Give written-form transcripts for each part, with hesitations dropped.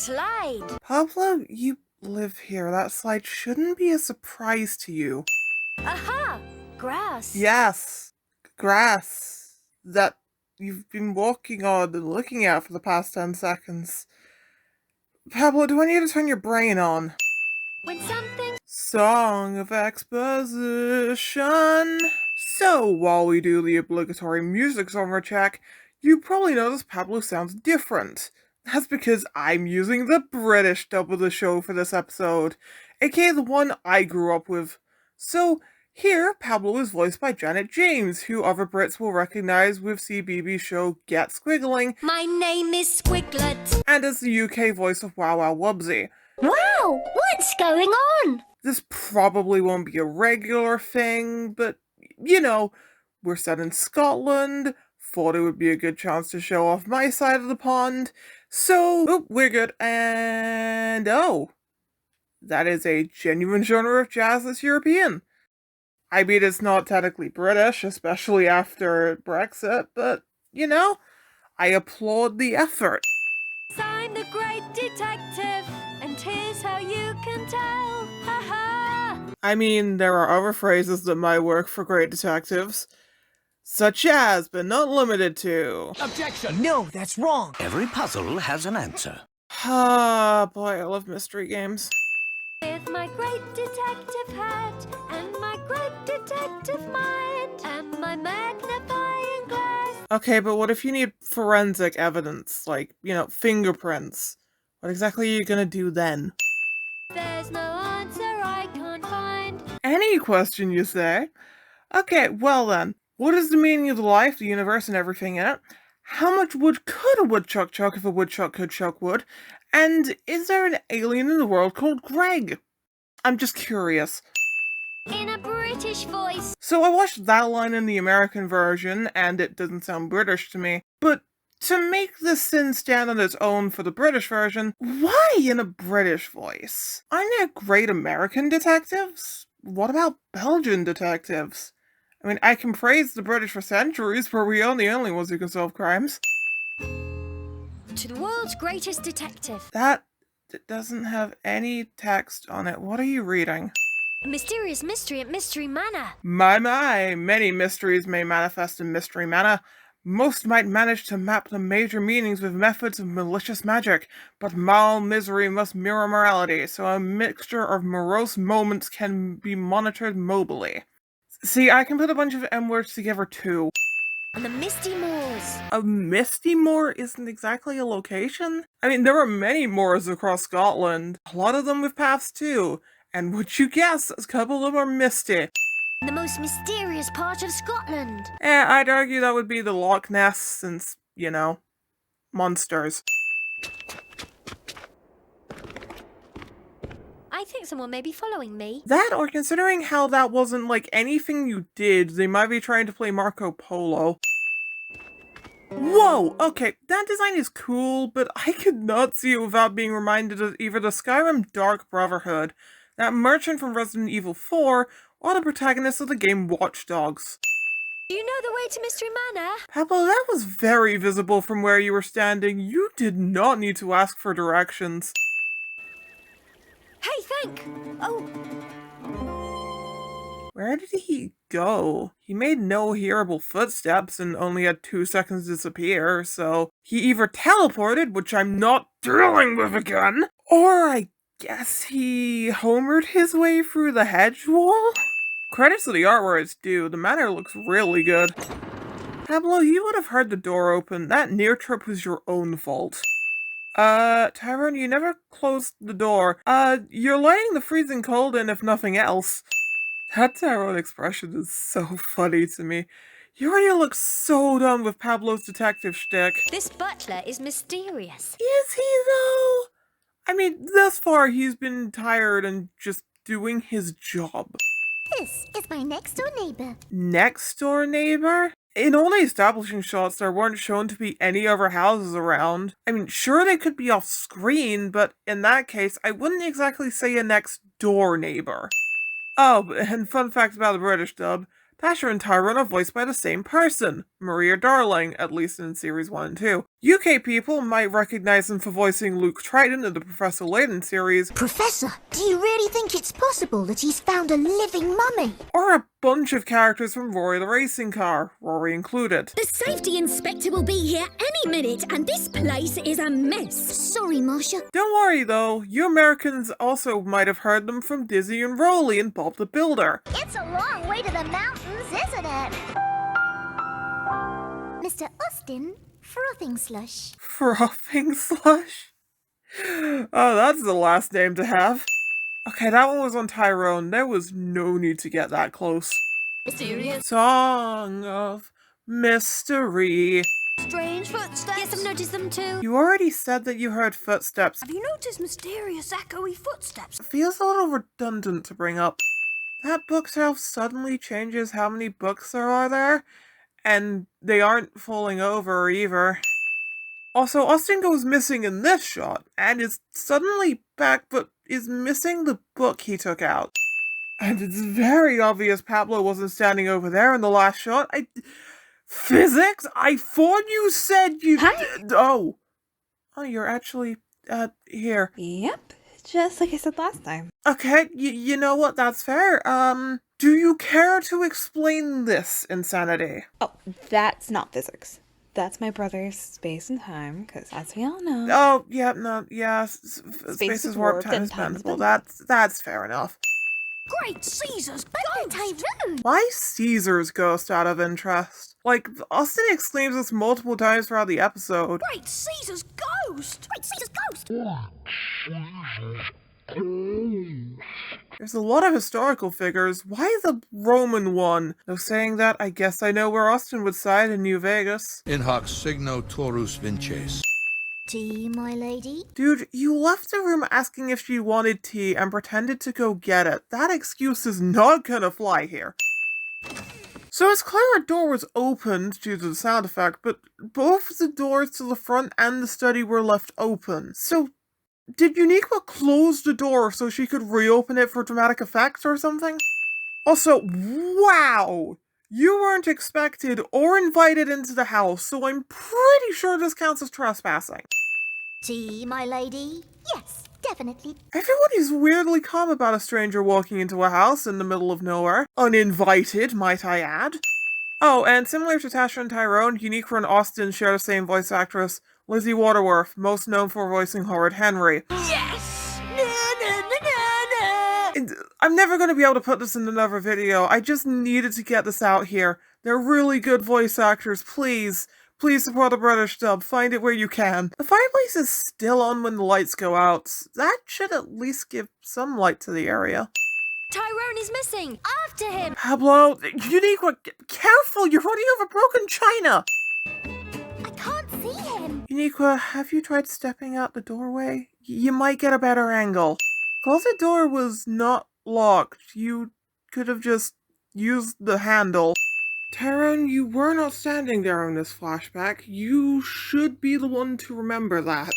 slide. Pablo, you live here. That slide shouldn't be a surprise to you. Aha! Grass. Yes, grass that you've been walking on and looking at for the past 10 seconds. Pablo, do I need to turn your brain on? When something... Song of exposition. So, while we do the obligatory music genre check, you probably notice Pablo sounds different. That's because I'm using the British dub of the show for this episode, aka the one I grew up with. So, here, Pablo is voiced by Janet James, who other Brits will recognise with CBeebies show Get Squiggling. My name is Squiglet. And as the UK voice of Wow Wow Wubsy. Wow! What's going on? This probably won't be a regular thing, but, you know, we're set in Scotland, thought it would be a good chance to show off my side of the pond, so, we're good, and that is a genuine genre of jazz that's European. I mean, it's not technically British, especially after Brexit, but, you know, I applaud the effort. I'm the great detective, and here's how you can tell. Ha ha! I mean, there are other phrases that might work for great detectives. Such as, but not limited to. Objection! No, that's wrong. Every puzzle has an answer. Ah, boy, I love mystery games. With my great detective hat, and my great detective mind, and my magnifying glass. Okay, but what if you need forensic evidence, like, you know, fingerprints? What exactly are you gonna do then? There's no answer I can't find. Any question, you say? Okay, well then, what is the meaning of the life, the universe, and everything in it? How much wood could a woodchuck chuck if a woodchuck could chuck wood? And is there an alien in the world called Greg? I'm just curious. In a British voice. So I watched that line in the American version, and it doesn't sound British to me. But to make this sin stand on its own for the British version, why in a British voice? Aren't there great American detectives? What about Belgian detectives? I mean, I can praise the British for centuries, for we are the only ones who can solve crimes. To the world's greatest detective. That doesn't have any text on it. What are you reading? A mysterious mystery at Mystery Manor. My, many mysteries may manifest in Mystery Manor. Most might manage to map the major meanings with methods of malicious magic, but misery must mirror morality, so a mixture of morose moments can be monitored mobily. See, I can put a bunch of M-words together too. And the Misty Moors. A Misty Moor isn't exactly a location? I mean, there are many moors across Scotland, a lot of them with paths too, and would you guess, a couple of them are misty. The most mysterious part of Scotland. I'd argue that would be the Loch Ness, since, you know, monsters. I think someone may be following me. That, or considering how that wasn't like anything you did, they might be trying to play Marco Polo. Whoa! Okay, that design is cool, but I could not see it without being reminded of either the Skyrim Dark Brotherhood, that merchant from Resident Evil 4, or the protagonist of the game Watch Dogs. Do you know the way to Mystery Manor? Pablo, that was very visible from where you were standing. You did not need to ask for directions. Hey, think! Oh. Where did he go? He made no hearable footsteps and only had 2 seconds to disappear, so he either teleported, which I'm not dealing with again, or I guess he homered his way through the hedge wall? Credits to the art where it's due, the manor looks really good. Pablo, you would have heard the door open. That near trip was your own fault. Tyrone, you never closed the door. You're letting the freezing cold in if nothing else. That Tyrone expression is so funny to me. You already look so done with Pablo's detective shtick. This butler is mysterious. Is he, though? I mean, thus far he's been tired and just doing his job. This is my next door neighbor. Next door neighbor? In all the establishing shots, there weren't shown to be any other houses around. I mean, sure they could be off screen, but in that case, I wouldn't exactly say a next door neighbor. Oh, and fun fact about the British dub, Tasha and Tyrone are voiced by the same person, Maria Darling, at least in series 1 and 2. UK people might recognize him for voicing Luke Triton in the Professor Layton series, Professor, do you really think it's possible that he's found a living mummy? or a bunch of characters from Rory the Racing Car, Rory included. The safety inspector will be here any minute, and this place is a mess. Sorry, Marsha. Don't worry though, you Americans also might have heard them from Dizzy and Rolly and Bob the Builder. It's a long way to the mountains, isn't it? Mr. Austin, frothing slush. Frothing Slush? Oh, that's the last name to have. Okay, that one was on Tyrone. There was no need to get that close. Mysterious. Song of Mystery. Strange footsteps. Yes, I've noticed them too. You already said that you heard footsteps. Have you noticed mysterious echoey footsteps? It feels a little redundant to bring up. That bookshelf suddenly changes how many books there are there, and they aren't falling over either. Also, Austin goes missing in this shot, and is suddenly back, but is missing the book he took out. And it's very obvious Pablo wasn't standing over there in the last shot. Physics? I thought you said you... Hi. Oh, you're actually, here. Yep, just like I said last time. Okay, you know what, that's fair. Do you care to explain this insanity? Oh, that's not physics. That's my brother's space and time, because as we all know... Oh, yeah, no, yeah, space is warped, time is bendable. That's fair enough. Great Caesar's But Tyrone! Why Caesar's ghost out of interest? Like, Austin exclaims this multiple times throughout the episode. Great Caesar's ghost! Great Caesar's ghost! There's a lot of historical figures. Why the Roman one? Though saying that, I guess I know where Austin would side in New Vegas. In hoc signo Taurus vinces. Tea, my lady? Dude, you left the room asking if she wanted tea and pretended to go get it. That excuse is not gonna fly here. So it's clear a door was opened due to the sound effect, but both the doors to the front and the study were left open. So did Uniqua close the door so she could reopen it for dramatic effect or something? Also, wow! You weren't expected or invited into the house, so I'm pretty sure this counts as trespassing. Tea, my lady? Yes, definitely. Everybody's weirdly calm about a stranger walking into a house in the middle of nowhere. Uninvited, might I add. Oh, and similar to Tasha and Tyrone, Uniqua and Austin share the same voice actress, Lizzie Waterworth, most known for voicing Horrid Henry. Yes! I'm never going to be able to put this in another video. I just needed to get this out here. They're really good voice actors. Please support the British dub. Find it where you can. The fireplace is still on when the lights go out. That should at least give some light to the area. Tyrone is missing! After him! Pablo, Uniqua, careful! You're running over broken china! I can't see him. Uniqua, have you tried stepping out the doorway? You might get a better angle. Closet door was not locked. You could have just used the handle. Tyrone, you were not standing there in this flashback. You should be the one to remember that.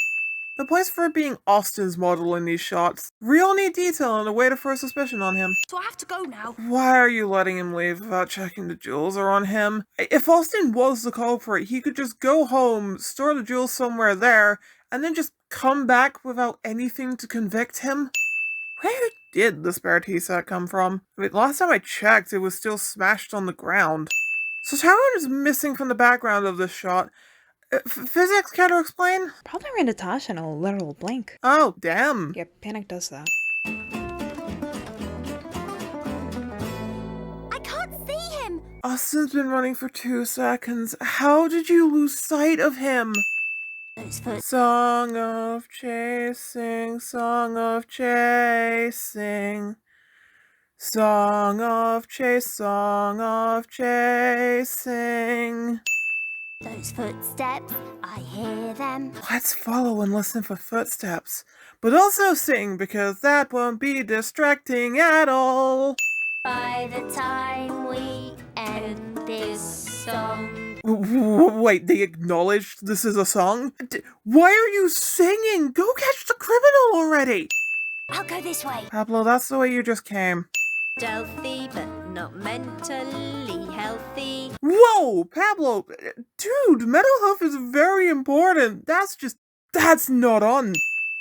The place for it being Austin's model in these shots. Real neat detail and a way to throw suspicion on him. So I have to go now. Why are you letting him leave without checking the jewels are on him? If Austin was the culprit, he could just go home, store the jewels somewhere there, and then just come back without anything to convict him? Where did the spare tea set come from? I mean, last time I checked, it was still smashed on the ground. So Tyrone is missing from the background of this shot. Physics, care to explain? Probably ran to Tasha in a literal blink. Oh, damn. Yeah, panic does that. I can't see him. Austin's been running for 2 seconds. How did you lose sight of him? Song of chasing, song of chasing. Song of chase, song of chasing. Those footsteps, I hear them. Let's follow and listen for footsteps, but also sing because that won't be distracting at all. By the time we end this song. Wait, they acknowledged this is a song? Why are you singing? Go catch the criminal already! I'll go this way. Pablo, that's the way you just came. Stealthy, but not mentally healthy. Whoa! Whoa, Pablo, dude, mental health is very important. That's not on.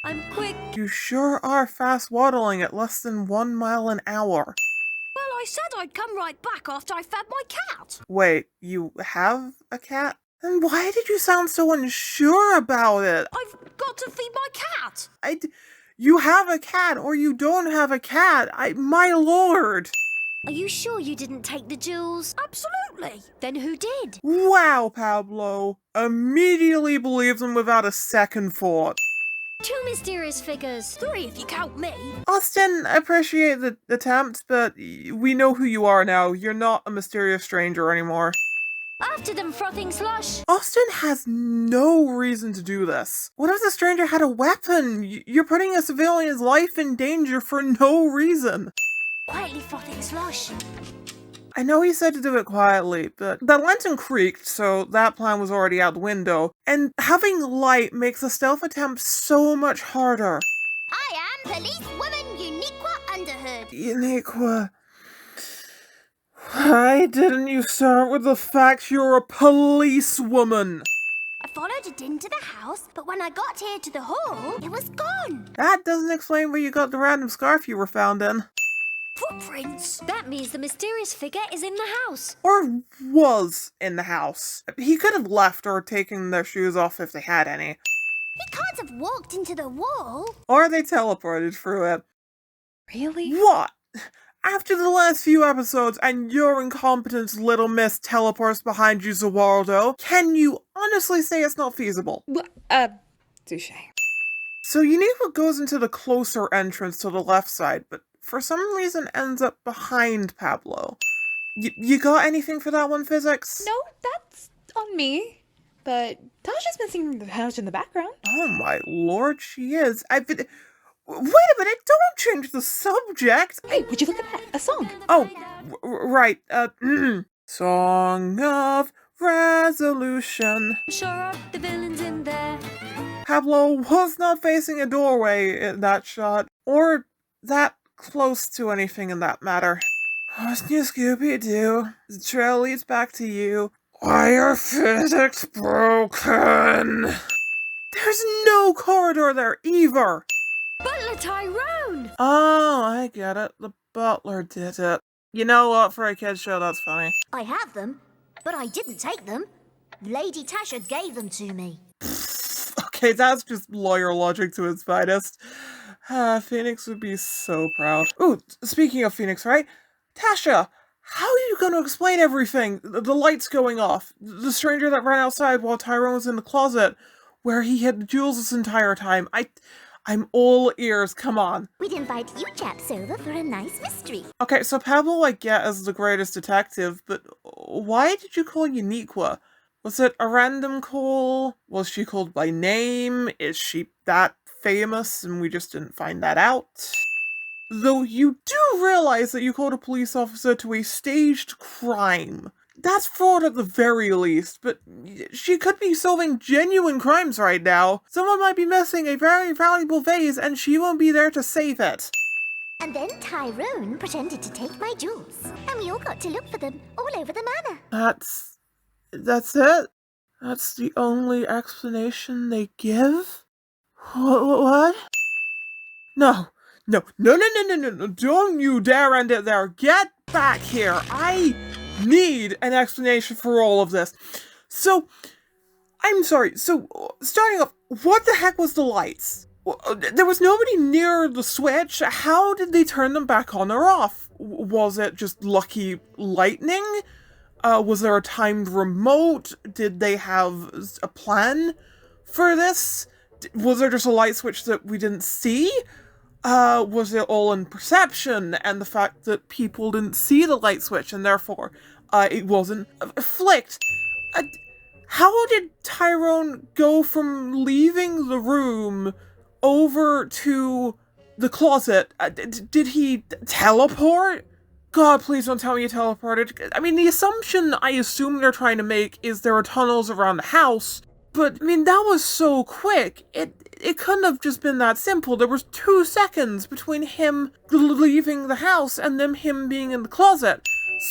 I'm quick. You sure are fast waddling at less than 1 mile an hour. Well, I said I'd come right back after I fed my cat. Wait, you have a cat? Then why did you sound so unsure about it? I've got to feed my cat. You have a cat or you don't have a cat. My lord. Are you sure you didn't take the jewels? Absolutely. Then who did? Wow, Pablo. Immediately believes him without a second thought. 2 mysterious figures. 3 if you count me. Austin, I appreciate the attempt, but we know who you are now. You're not a mysterious stranger anymore. After them, frothing slush. Austin has no reason to do this. What if the stranger had a weapon? You're putting a civilian's life in danger for no reason. Quietly, frothing slush. I know he said to do it quietly, but the lantern creaked, so that plan was already out the window. And having light makes a stealth attempt so much harder. I am policewoman Uniqua Underhood. Uniqua. Why didn't you start with the fact you're a policewoman? I followed it into the house, but when I got here to the hall, it was gone. That doesn't explain where you got the random scarf you were found in. Footprints. That means the mysterious figure is in the house. Or was in the house. He could have left or taken their shoes off if they had any. He can't have walked into the wall. Or they teleported through it. Really? What? After the last few episodes and your incompetence little miss teleports behind you, Zawaldo, can you honestly say it's not feasible? Touche. So Uniqua goes into the closer entrance to the left side, but for some reason ends up behind Pablo. You got anything for that one, Physics? No, that's on me. But Tasha's been singing the house in the background. Oh my lord, she is. Wait a minute, don't change the subject! Hey, would you look at that? A song. Oh, right, Song of Resolution. Sure are the villains in there. Pablo was not facing a doorway in that shot, or that close to anything in that matter. Wasn't you, Scooby-Doo? The trail leads back to you. Why are physics broken? There's no corridor there either! Butler Tyrone! Oh, I get it. The butler did it. You know what? For a kid's show, that's funny. I have them, but I didn't take them. Lady Tasha gave them to me. Okay, that's just lawyer logic to its finest. Phoenix would be so proud. Ooh, speaking of Phoenix, right? Tasha, how are you going to explain everything? The lights going off, the stranger that ran outside while Tyrone was in the closet, where he hid the jewels this entire time. I'm all ears, come on. We'd invite you chaps over for a nice mystery. Okay, so Pablo I get as the greatest detective, but why did you call Uniqua? Was it a random call? Was she called by name? Is she that famous and we just didn't find that out? Though you do realize that you called a police officer to a staged crime. That's fraud at the very least, but she could be solving genuine crimes right now. Someone might be missing a very valuable vase and she won't be there to save it. And then Tyrone pretended to take my jewels, and we all got to look for them all over the manor. That's it? That's the only explanation they give? What? No, don't you dare end it there. Get back here. I need an explanation for all of this. So, I'm sorry. So, starting off, what the heck was the lights? There was nobody near the switch. How did they turn them back on or off? Was it just lucky lightning? Was there a timed remote? Did they have a plan for this? Was there just a light switch that we didn't see? Was it all in perception and the fact that people didn't see the light switch and therefore it wasn't flicked? How did Tyrone go from leaving the room over to the closet? Did he teleport? God, please don't tell me he teleported. I mean, the assumption I assume they're trying to make is there are tunnels around the house, but I mean, that was so quick. It couldn't have just been that simple. There was 2 seconds between him leaving the house and then him being in the closet.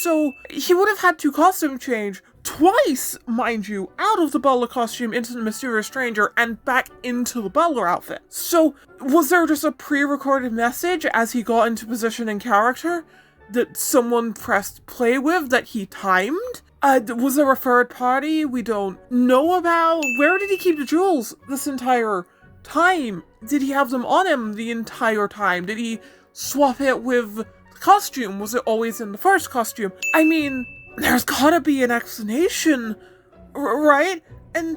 So he would have had to costume change Twice, mind you, out of the butler costume into the mysterious stranger and back into the butler outfit. So, was there just a pre-recorded message as he got into position and character that someone pressed play with that he timed? Was there a third party we don't know about? Where did he keep the jewels this entire time? Did he have them on him the entire time? Did he swap it with the costume? Was it always in the first costume? I mean, there's gotta be an explanation, right? And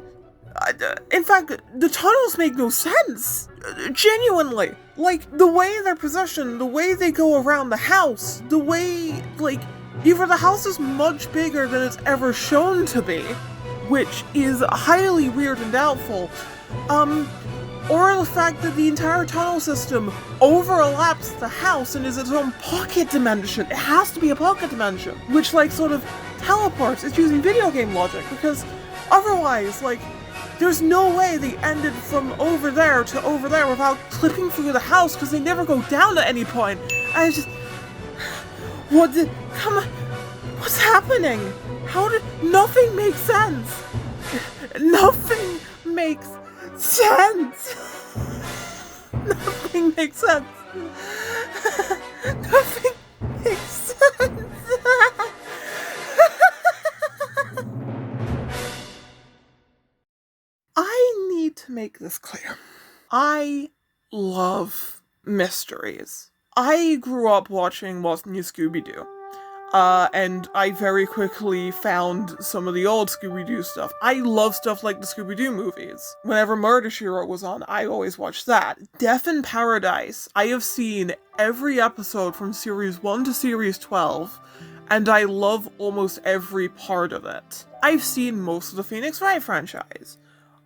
in fact, the tunnels make no sense. Genuinely. Like, the way they're positioned, the way they go around the house, the way, like, either the house is much bigger than it's ever shown to be, which is highly weird and doubtful, or the fact that the entire tunnel system overlaps the house and is its own pocket dimension. It has to be a pocket dimension, which, like, sort of teleports. It's using video game logic, because otherwise, like, there's no way they ended from over there to over there without clipping through the house, because they never go down at any point. I just... Come on, what's happening? Nothing makes sense. Nothing makes sense. Nothing makes sense. Nothing makes sense. I need to make this clear. I love mysteries. I grew up watching What's New Scooby-Doo. And I very quickly found some of the old Scooby-Doo stuff. I love stuff like the Scooby-Doo movies. Whenever Murder, She Wrote was on, I always watched that. Death in Paradise, I have seen every episode from Series 1 to Series 12, and I love almost every part of it. I've seen most of the Phoenix Wright franchise.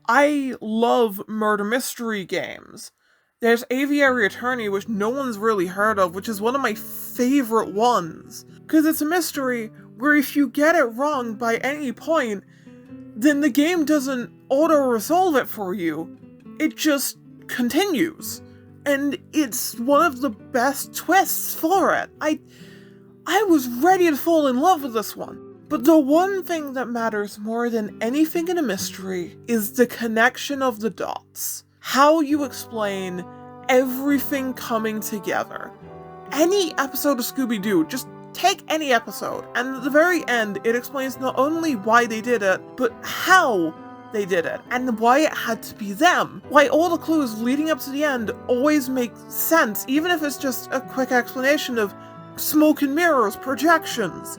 I love murder mystery games. There's Aviary Attorney, which no one's really heard of, which is one of my favorite ones. Because it's a mystery where if you get it wrong by any point, then the game doesn't auto-resolve it for you. It just continues. And it's one of the best twists for it. I was ready to fall in love with this one. But the one thing that matters more than anything in a mystery is the connection of the dots. How you explain everything coming together. Any episode of Scooby-Doo, just take any episode, and at the very end, it explains not only why they did it, but how they did it, and why it had to be them. Why all the clues leading up to the end always make sense, even if it's just a quick explanation of smoke and mirrors, projections,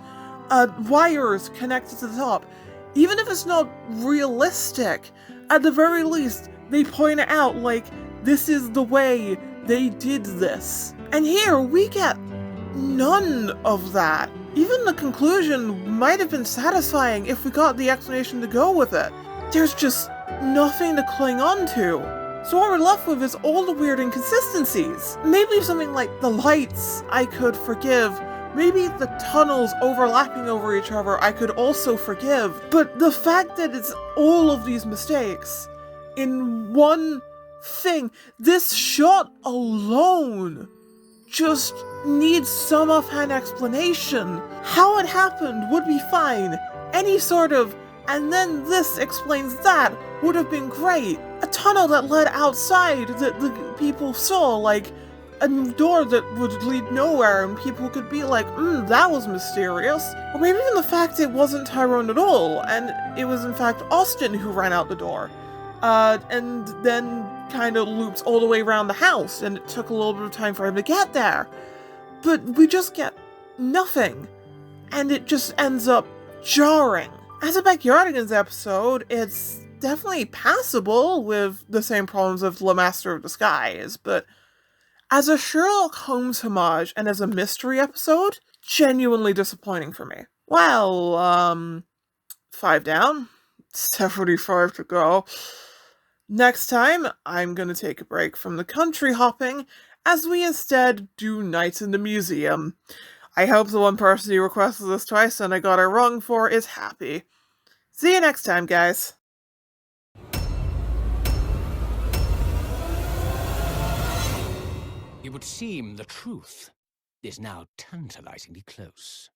wires connected to the top. Even if it's not realistic, at the very least, they point it out like, this is the way they did this. And here, we get none of that. Even the conclusion might have been satisfying if we got the explanation to go with it. There's just nothing to cling on to. So what we're left with is all the weird inconsistencies. Maybe something like the lights I could forgive. Maybe the tunnels overlapping over each other I could also forgive. But the fact that it's all of these mistakes in one thing, this shot alone just needs some offhand explanation. How it happened would be fine. Any sort of, and then this explains that, would have been great. A tunnel that led outside that the people saw, like a door that would lead nowhere, and people could be like, that was mysterious. Or maybe even the fact it wasn't Tyrone at all, and it was in fact Austin who ran out the door. And then kind of loops all the way around the house, and it took a little bit of time for him to get there. But we just get nothing, and it just ends up jarring. As a Backyardigans episode, it's definitely passable with the same problems of Le Master of Disguise, but as a Sherlock Holmes homage and as a mystery episode, genuinely disappointing for me. Well, 5 down, 75 to go. Next time, I'm gonna take a break from the country hopping, as we instead do Nights in the Museum. I hope the one person who requested this twice and I got it wrong for is happy. See you next time, guys. It would seem the truth is now tantalizingly close.